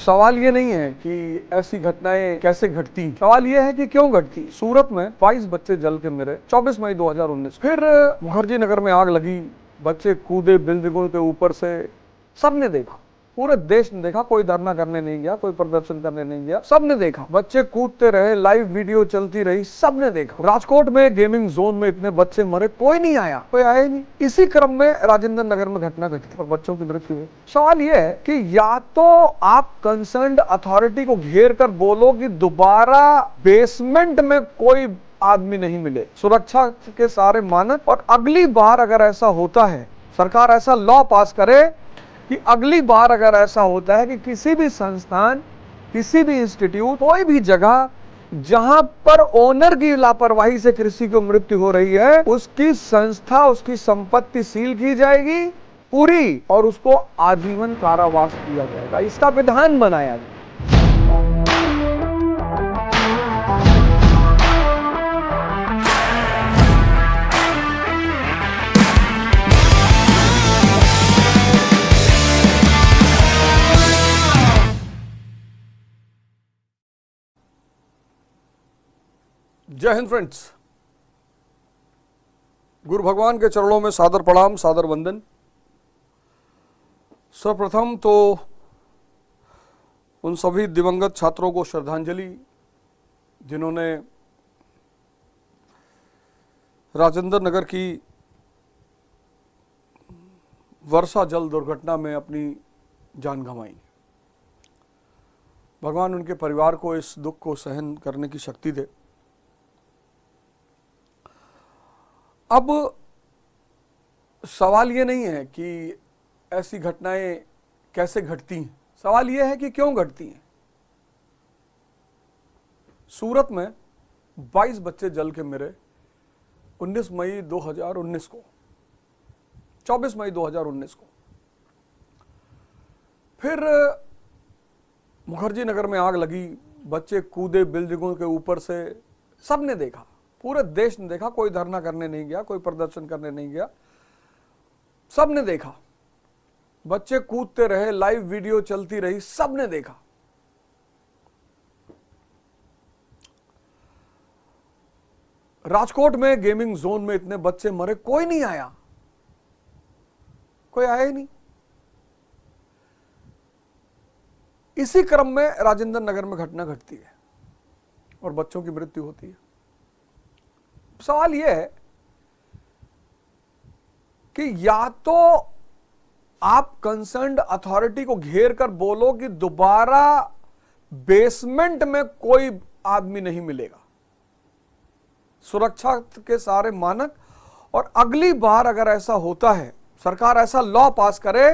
सवाल ये नहीं है कि ऐसी घटनाएं कैसे घटती, सवाल ये है कि क्यों घटती। सूरत में 22 बच्चे जल के मरे 24 मई 2019। फिर मुखर्जी नगर में आग लगी, बच्चे कूदे बिल्डिंगों के ऊपर से, सबने देखा, पूरे देश ने देखा। कोई धरना करने नहीं गया, कोई प्रदर्शन करने नहीं गया, सबने देखा। बच्चे कूदते रहे, लाइव वीडियो चलती रही, सबने देखा। राजकोट में गेमिंग जोन में इतने बच्चे मरे, कोई नहीं आया, कोई आया ही नहीं। इसी क्रम में राजेंद्र नगर में घटना घटी और बच्चों की मृत्यु हुई। सवाल यह है कि या तो आप कंसर्न्ड अथॉरिटी को घेर कर बोलो कि दोबारा बेसमेंट में कोई आदमी नहीं मिले, सुरक्षा के सारे मानक, और अगली बार अगर ऐसा होता है, सरकार ऐसा लॉ पास करे कि अगली बार अगर ऐसा होता है कि किसी भी संस्थान, किसी भी इंस्टीट्यूट, कोई भी जगह जहां पर ओनर की लापरवाही से किसी को मृत्यु हो रही है, उसकी संस्था, उसकी संपत्ति सील की जाएगी पूरी, और उसको आजीवन कारावास दिया जाएगा। इसका विधान बनाया जाए। जय हिंद फ्रेंड्स, गुरु भगवान के चरणों में सादर प्रणाम, सादर वंदन। सर्वप्रथम तो उन सभी दिवंगत छात्रों को श्रद्धांजलि जिन्होंने राजेंद्र नगर की वर्षा जल दुर्घटना में अपनी जान गंवाई। भगवान उनके परिवार को इस दुख को सहन करने की शक्ति दे। अब सवाल ये नहीं है कि ऐसी घटनाएं कैसे घटती हैं, सवाल ये है कि क्यों घटती हैं। सूरत में 22 बच्चे जल के मरे 19 मई 2019 को, 24 मई 2019 को। फिर मुखर्जी नगर में आग लगी, बच्चे कूदे बिल्डिंगों के ऊपर से, सबने देखा, पूरे देश ने देखा। कोई धरना करने नहीं गया, कोई प्रदर्शन करने नहीं गया, सबने देखा। बच्चे कूदते रहे, लाइव वीडियो चलती रही, सबने देखा। राजकोट में गेमिंग जोन में इतने बच्चे मरे, कोई नहीं आया, कोई आया ही नहीं। इसी क्रम में राजेंद्र नगर में घटना घटती है और बच्चों की मृत्यु होती है। सवाल यह है कि या तो आप कंसर्न्ड अथॉरिटी को घेर कर बोलो कि दोबारा बेसमेंट में कोई आदमी नहीं मिलेगा, सुरक्षा के सारे मानक, और अगली बार अगर ऐसा होता है, सरकार ऐसा लॉ पास करे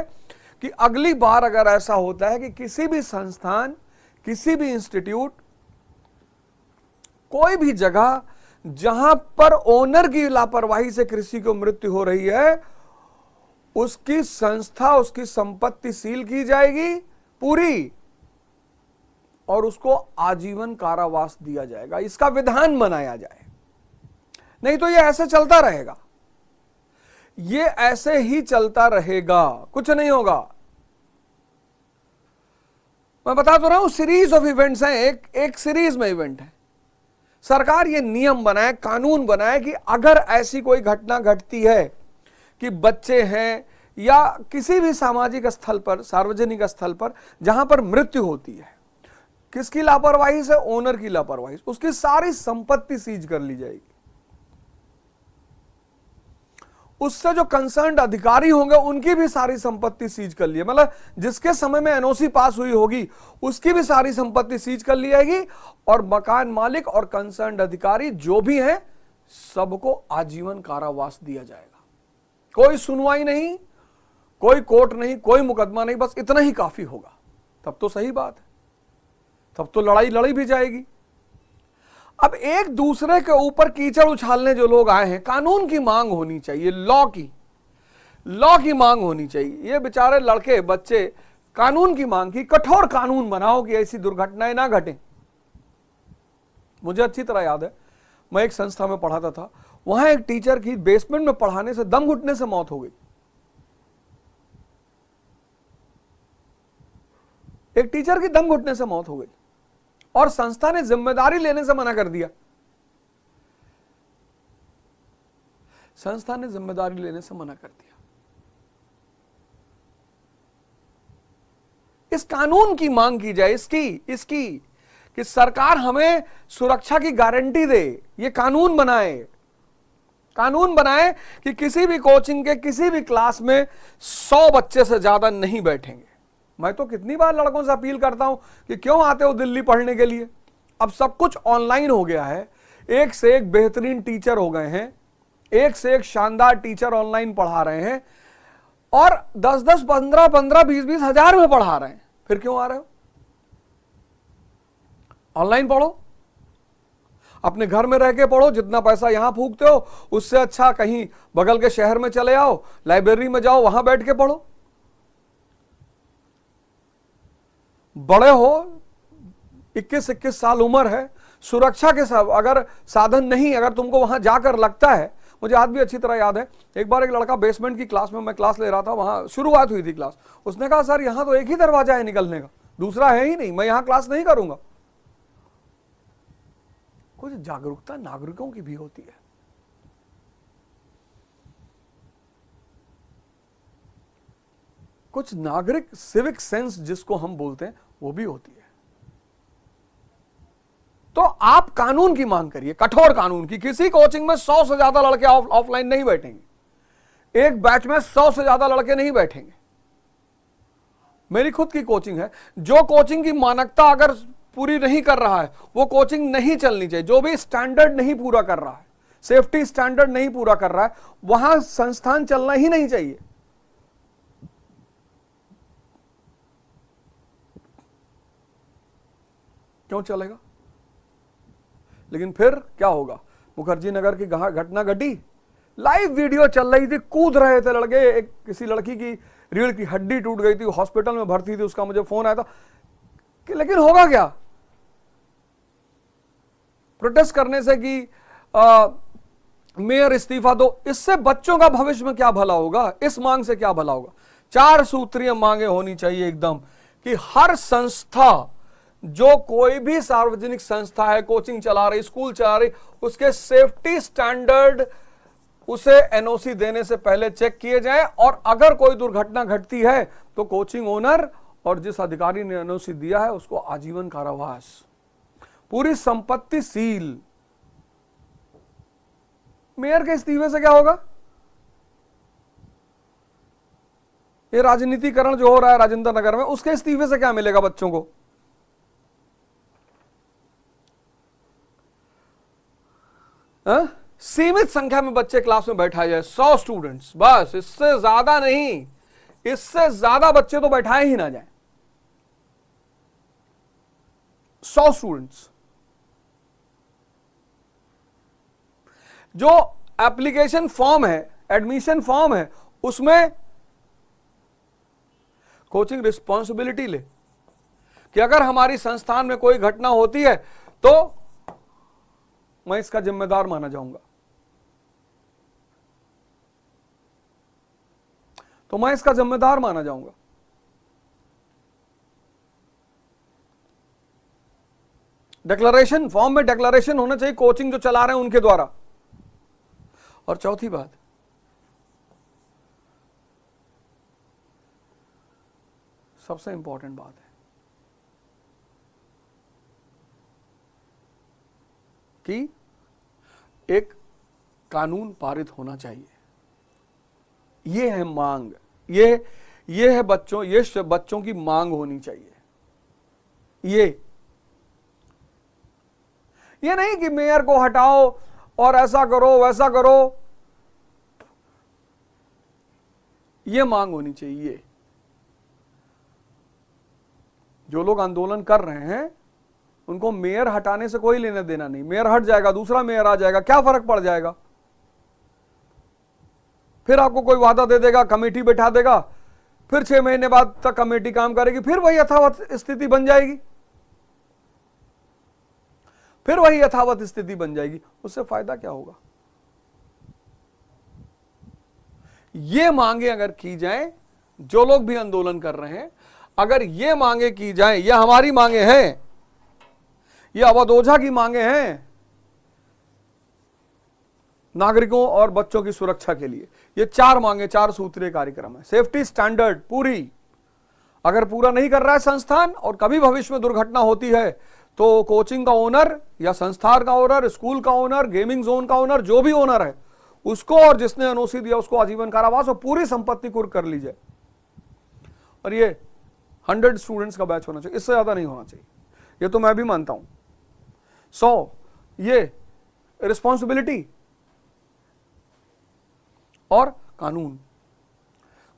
कि अगली बार अगर ऐसा होता है कि किसी भी संस्थान, किसी भी इंस्टीट्यूट, कोई भी जगह जहां पर ओनर की लापरवाही से किसी को मृत्यु हो रही है, उसकी संस्था, उसकी संपत्ति सील की जाएगी पूरी, और उसको आजीवन कारावास दिया जाएगा। इसका विधान बनाया जाए, नहीं तो ये ऐसे चलता रहेगा, ये ऐसे ही चलता रहेगा, कुछ नहीं होगा। मैं बता तो रहा हूं, सीरीज ऑफ इवेंट्स हैं, एक सीरीज में इवेंट है। सरकार ये नियम बनाए, कानून बनाए कि अगर ऐसी कोई घटना घटती है कि बच्चे हैं या किसी भी सामाजिक स्थल पर, सार्वजनिक स्थल पर जहां पर मृत्यु होती है, किसकी लापरवाही से, ओनर की लापरवाही से, उसकी सारी संपत्ति सीज कर ली जाएगी। उससे जो कंसर्न्ड अधिकारी होंगे उनकी भी सारी संपत्ति सीज कर ली, मतलब जिसके समय में एनओसी पास हुई होगी उसकी भी सारी संपत्ति सीज कर ली जाएगी, और मकान मालिक और कंसर्न्ड अधिकारी जो भी हैं सबको आजीवन कारावास दिया जाएगा। कोई सुनवाई नहीं, कोई कोर्ट नहीं, कोई मुकदमा नहीं, बस इतना ही काफी होगा। तब तो सही बात है, तब तो लड़ाई लड़ी भी जाएगी। अब एक दूसरे के ऊपर कीचड़ उछालने जो लोग आए हैं, कानून की मांग होनी चाहिए, लॉ की मांग होनी चाहिए। ये बेचारे लड़के बच्चे कानून की मांग की, कठोर कानून बनाओ कि ऐसी दुर्घटनाएं ना घटें। मुझे अच्छी तरह याद है, मैं एक संस्था में पढ़ाता था, वहां एक टीचर की बेसमेंट में पढ़ाने से दम घुटने से मौत हो गई। एक टीचर की दम घुटने से मौत हो गई और संस्था ने जिम्मेदारी लेने से मना कर दिया। संस्था ने जिम्मेदारी लेने से मना कर दिया। इस कानून की मांग की जाए, इसकी कि सरकार हमें सुरक्षा की गारंटी दे। ये कानून बनाए कि किसी भी कोचिंग के किसी भी क्लास में 100 बच्चे से ज्यादा नहीं बैठेंगे। मैं तो कितनी बार लड़कों से अपील करता हूं कि क्यों आते हो दिल्ली पढ़ने के लिए। अब सब कुछ ऑनलाइन हो गया है, एक से एक बेहतरीन टीचर हो गए हैं, एक से एक शानदार टीचर ऑनलाइन पढ़ा रहे हैं और 10-10, 15-15, 20-20 हजार में पढ़ा रहे हैं। फिर क्यों आ रहे हो? ऑनलाइन पढ़ो, अपने घर में रह के पढ़ो। जितना पैसा यहां फूकते हो उससे अच्छा कहीं बगल के शहर में चले आओ, लाइब्रेरी में जाओ, वहां बैठ के पढ़ो। बड़े हो, 21-21 साल उम्र है, सुरक्षा के सब अगर साधन नहीं, अगर तुमको वहां जाकर लगता है, मुझे आज भी अच्छी तरह याद है, एक बार एक लड़का बेसमेंट की क्लास में, मैं क्लास ले रहा था, वहां शुरुआत हुई थी क्लास। उसने कहा सर यहां तो एक ही दरवाजा है निकलने का, दूसरा है ही नहीं, मैं यहां क्लास नहीं करूंगा। कुछ जागरूकता नागरिकों की भी होती है। कुछ नागरिक सिविक सेंस जिसको हम बोलते हैं वो भी होती है। तो आप कानून की मांग करिए, कठोर कानून की। किसी कोचिंग में 100 से ज्यादा लड़के ऑफलाइन नहीं बैठेंगे, एक बैच में 100 से ज्यादा लड़के नहीं बैठेंगे। मेरी खुद की कोचिंग है, जो कोचिंग की मानकता अगर पूरी नहीं कर रहा है वो कोचिंग नहीं चलनी चाहिए। जो भी स्टैंडर्ड नहीं पूरा कर रहा है, सेफ्टी स्टैंडर्ड नहीं पूरा कर रहा है, वहां संस्थान चलना ही नहीं चाहिए। क्यों चलेगा? लेकिन फिर क्या होगा? मुखर्जी नगर की घटना घटी, लाइव वीडियो चल रही थी, कूद रहे थे लड़के, एक किसी लड़की की रीढ़ की हड्डी टूट गई थी, हॉस्पिटल में भर्ती थी, उसका मुझे फोन आया था कि लेकिन होगा क्या प्रोटेस्ट करने से कि मेयर इस्तीफा दो। इससे बच्चों का भविष्य में क्या भला होगा? इस मांग से क्या भला होगा? 4 सूत्रीय मांगे होनी चाहिए एकदम, कि हर संस्था, जो कोई भी सार्वजनिक संस्था है, कोचिंग चला रही, स्कूल चला रही, उसके सेफ्टी स्टैंडर्ड उसे एनओसी देने से पहले चेक किए जाएं। और अगर कोई दुर्घटना घटती है तो कोचिंग ओनर और जिस अधिकारी ने एनओसी दिया है उसको आजीवन कारावास, पूरी संपत्ति सील। मेयर के इस्तीफे से क्या होगा? ये राजनीतिकरण जो हो रहा है राजेंद्र नगर में, उसके इस्तीफे से क्या मिलेगा बच्चों को? सीमित संख्या में बच्चे क्लास में बैठाए जाए, 100 स्टूडेंट्स बस, इससे ज्यादा नहीं, इससे ज्यादा बच्चे तो बैठाए ही ना जाए। 100 स्टूडेंट्स। जो एप्लीकेशन फॉर्म है, एडमिशन फॉर्म है, उसमें कोचिंग रिस्पॉन्सिबिलिटी ले कि अगर हमारी संस्थान में कोई घटना होती है तो मैं इसका जिम्मेदार माना जाऊंगा, तो मैं इसका जिम्मेदार माना जाऊंगा। डिक्लेरेशन फॉर्म में डिक्लेरेशन होना चाहिए कोचिंग जो चला रहे हैं उनके द्वारा। और चौथी बात, सबसे इंपॉर्टेंट बात है कि एक कानून पारित होना चाहिए। ये है मांग, ये है बच्चों, ये बच्चों की मांग होनी चाहिए। ये नहीं कि मेयर को हटाओ और ऐसा करो वैसा करो, ये मांग होनी चाहिए। जो लोग आंदोलन कर रहे हैं उनको मेयर हटाने से कोई लेना देना नहीं। मेयर हट जाएगा, दूसरा मेयर आ जाएगा, क्या फर्क पड़ जाएगा? फिर आपको कोई वादा दे देगा, कमेटी बैठा देगा, फिर 6 महीने बाद तक कमेटी काम करेगी, फिर वही यथावत स्थिति बन जाएगी, फिर वही यथावत स्थिति बन जाएगी। उससे फायदा क्या होगा? ये मांगे अगर की जाए, जो लोग भी आंदोलन कर रहे हैं, अगर ये मांगे की जाए, ये हमारी मांगे हैं, ये अवध ओझा की मांगे हैं नागरिकों और बच्चों की सुरक्षा के लिए। ये 4 मांगे, 4 सूत्रीय कार्यक्रम है। सेफ्टी स्टैंडर्ड पूरी, अगर पूरा नहीं कर रहा है संस्थान और कभी भविष्य में दुर्घटना होती है तो कोचिंग का ओनर या संस्थान का ओनर, स्कूल का ओनर, गेमिंग जोन का ओनर, जो भी ओनर है उसको और जिसने एनओसी दिया उसको आजीवन कारावास और पूरी संपत्ति कुर्क कर ली जाए। और ये 100 स्टूडेंट्स का बैच होना चाहिए, इससे ज्यादा नहीं होना चाहिए, ये तो मैं भी मानता हूं। 100 ये रिस्पॉन्सिबिलिटी और कानून।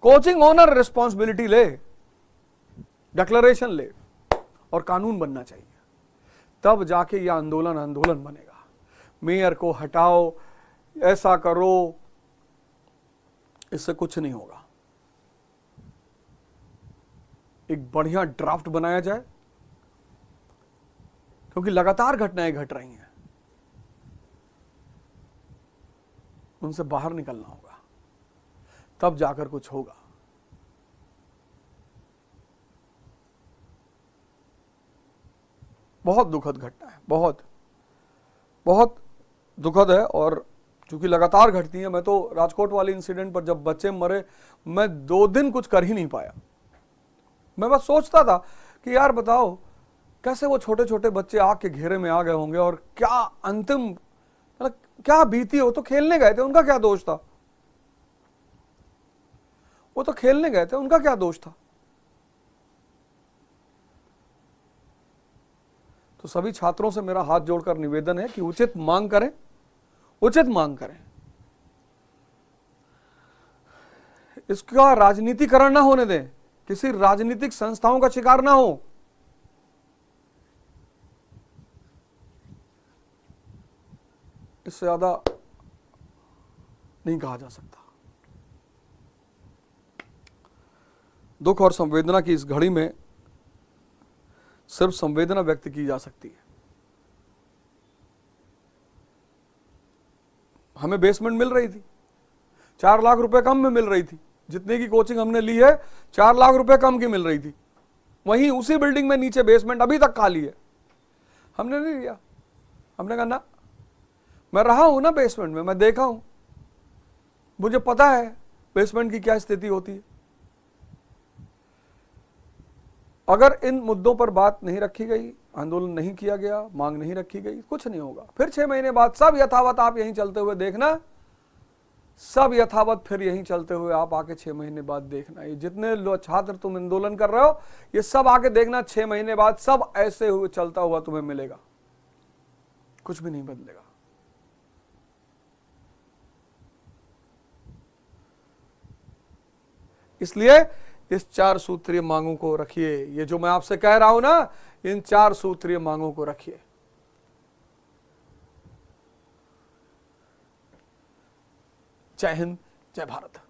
कोचिंग ओनर रिस्पॉन्सिबिलिटी ले, डिक्लेरेशन ले और कानून बनना चाहिए, तब जाके यह आंदोलन बनेगा। मेयर को हटाओ, ऐसा करो, इससे कुछ नहीं होगा। एक बढ़िया ड्राफ्ट बनाया जाए, क्योंकि लगातार घटनाएं घट रही हैं, उनसे बाहर निकलना होगा, तब जाकर कुछ होगा। बहुत दुखद घटना है, बहुत बहुत दुखद है। और चूंकि लगातार घटती है, मैं तो राजकोट वाले इंसिडेंट पर जब बच्चे मरे, मैं 2 दिन कुछ कर ही नहीं पाया। मैं बस सोचता था कि यार बताओ कैसे वो छोटे छोटे बच्चे आग के घेरे में आ गए होंगे और क्या अंतिम, मतलब क्या बीती हो। तो खेलने गए थे, उनका क्या दोष था? वो तो खेलने गए थे, उनका क्या दोष था? तो सभी छात्रों से मेरा हाथ जोड़कर निवेदन है कि उचित मांग करें, उचित मांग करें। इसका राजनीतिकरण ना होने दें, किसी राजनीतिक संस्थाओं का शिकार ना हो। इससे ज्यादा नहीं कहा जा सकता। दुख और संवेदना की इस घड़ी में सिर्फ संवेदना व्यक्त की जा सकती है। हमें बेसमेंट मिल रही थी, 4 लाख रुपए कम में मिल रही थी। जितने की कोचिंग हमने ली है 4 लाख रुपए कम की मिल रही थी। वहीं उसी बिल्डिंग में नीचे बेसमेंट अभी तक खाली है, हमने नहीं लिया। हमने कहा ना, मैं रहा हूं ना बेसमेंट में, मैं देखा हूं, मुझे पता है बेसमेंट की क्या स्थिति होती है। अगर इन मुद्दों पर बात नहीं रखी गई, आंदोलन नहीं किया गया, मांग नहीं रखी गई, कुछ नहीं होगा। फिर 6 महीने बाद सब यथावत आप यहीं चलते हुए देखना, सब यथावत फिर यहीं चलते हुए आप आके 6 महीने बाद देखना। ये जितने छात्र तुम आंदोलन कर रहे हो, ये सब आके देखना 6 महीने बाद सब ऐसे हुए चलता हुआ तुम्हें मिलेगा, कुछ भी नहीं बदलेगा। इसलिए इस 4 सूत्रीय मांगों को रखिए। ये जो मैं आपसे कह रहा हूं ना, इन 4 सूत्रीय मांगों को रखिए। जय हिंद, जय भारत।